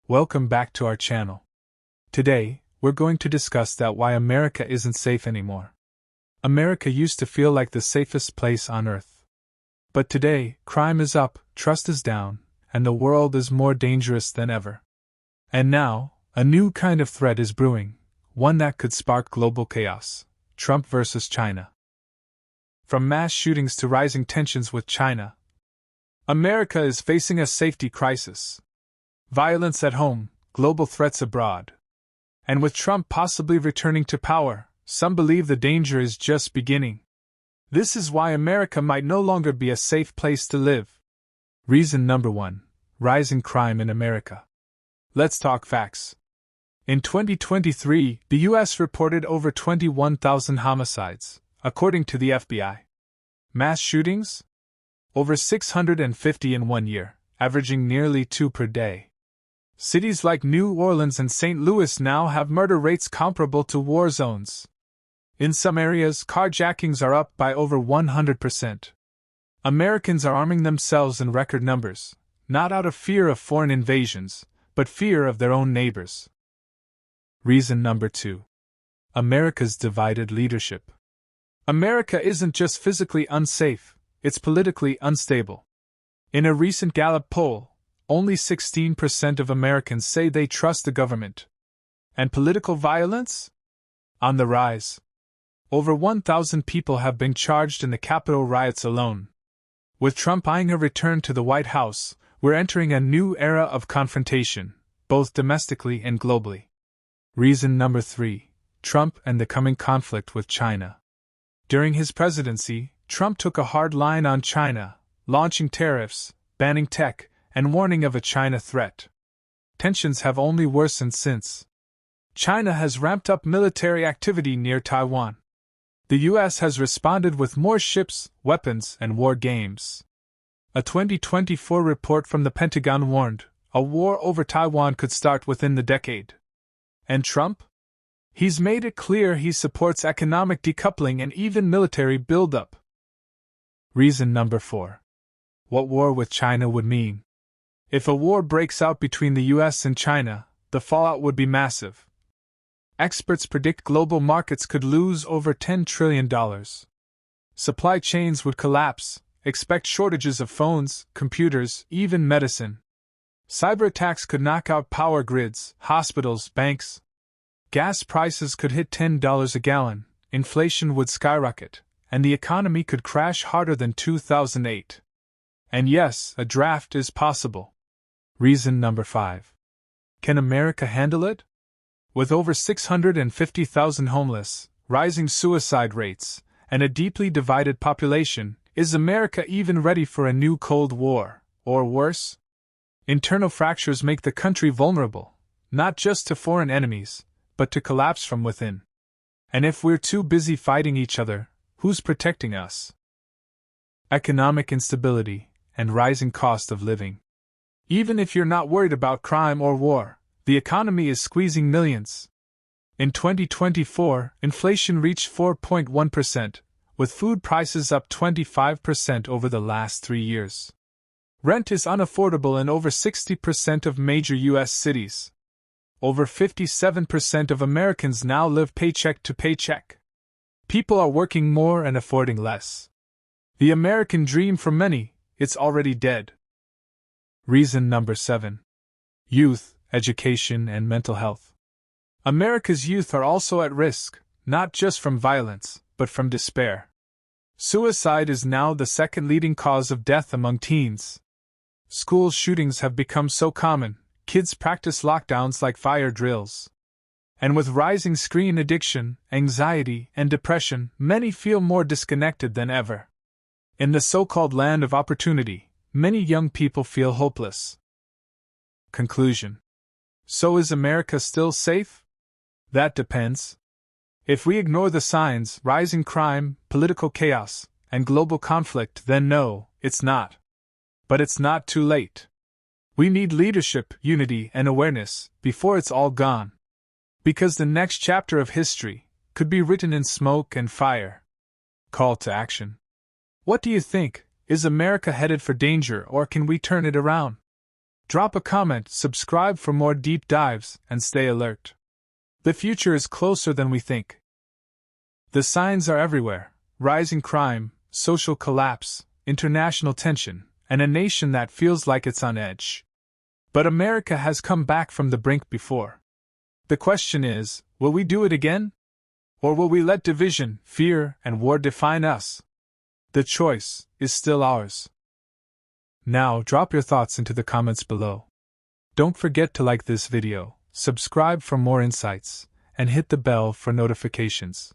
Welcome back to our channel. Today, we're going to discuss why America isn't safe anymore. America used to feel like the safest place on earth. But today, crime is up, trust is down, and the world is more dangerous than ever. And now, a new kind of threat is brewing, one that could spark global chaos: Trump versus China. From mass shootings to rising tensions with China, America is facing a safety crisis. Violence at home, global threats abroad. And with Trump possibly returning to power, some believe the danger is just beginning. This is why America might no longer be a safe place to live. Reason number 1: rising crime in America. Let's talk facts. In 2023, the U.S. reported over 21,000 homicides, according to the FBI. Mass shootings? Over 650 in 1 year, averaging nearly 2 per day. Cities like New Orleans and St. Louis now have murder rates comparable to war zones. In some areas, carjackings are up by over 100%. Americans are arming themselves in record numbers, not out of fear of foreign invasions, but fear of their own neighbors. Reason number 2: America's divided leadership. America isn't just physically unsafe, it's politically unstable. In a recent Gallup poll, only 16% of Americans say they trust the government. And political violence? On the rise. Over 1,000 people have been charged in the Capitol riots alone. With Trump eyeing a return to the White House, we're entering a new era of confrontation, both domestically and globally. Reason number 3: Trump and the coming conflict with China. During his presidency, Trump took a hard line on China, launching tariffs, banning tech, and warning of a China threat. Tensions have only worsened since. China has ramped up military activity near Taiwan. The U.S. has responded with more ships, weapons, and war games. A 2024 report from the Pentagon warned a war over Taiwan could start within the decade. And Trump? He's made it clear he supports economic decoupling and even military buildup. Reason number 4: what war with China would mean. If a war breaks out between the US and China, the fallout would be massive. Experts predict global markets could lose over $10 trillion. Supply chains would collapse, expect shortages of phones, computers, even medicine. Cyber attacks could knock out power grids, hospitals, banks. Gas prices could hit $10 a gallon, inflation would skyrocket, and the economy could crash harder than 2008. And yes, a draft is possible. Reason number 5: can America handle it? With over 650,000 homeless, rising suicide rates, and a deeply divided population, is America even ready for a new Cold War, or worse? Internal fractures make the country vulnerable, not just to foreign enemies, but to collapse from within. And if we're too busy fighting each other, who's protecting us? Economic instability and rising cost of living. Even if you're not worried about crime or war, the economy is squeezing millions. In 2024, inflation reached 4.1%, with food prices up 25% over the last 3 years. Rent is unaffordable in over 60% of major U.S. cities. Over 57% of Americans now live paycheck to paycheck. People are working more and affording less. The American dream for many, it's already dead. Reason number 7: youth, education, and mental health. America's youth are also at risk, not just from violence, but from despair. Suicide is now the second leading cause of death among teens. School shootings have become so common, kids practice lockdowns like fire drills. And with rising screen addiction, anxiety, and depression, many feel more disconnected than ever. In the so-called land of opportunity, many young people feel hopeless. Conclusion: so is America still safe? That depends. If we ignore the signs, rising crime, political chaos, and global conflict, then no, it's not. But it's not too late. We need leadership, unity, and awareness before it's all gone. Because the next chapter of history could be written in smoke and fire. Call to action. What do you think? Is America headed for danger, or can we turn it around? Drop a comment, subscribe for more deep dives, and stay alert. The future is closer than we think. The signs are everywhere: rising crime, social collapse, international tension, and a nation that feels like it's on edge. But America has come back from the brink before. The question is, will we do it again? Or will we let division, fear, and war define us? The choice is still ours. Now, drop your thoughts into the comments below. Don't forget to like this video, subscribe for more insights, and hit the bell for notifications.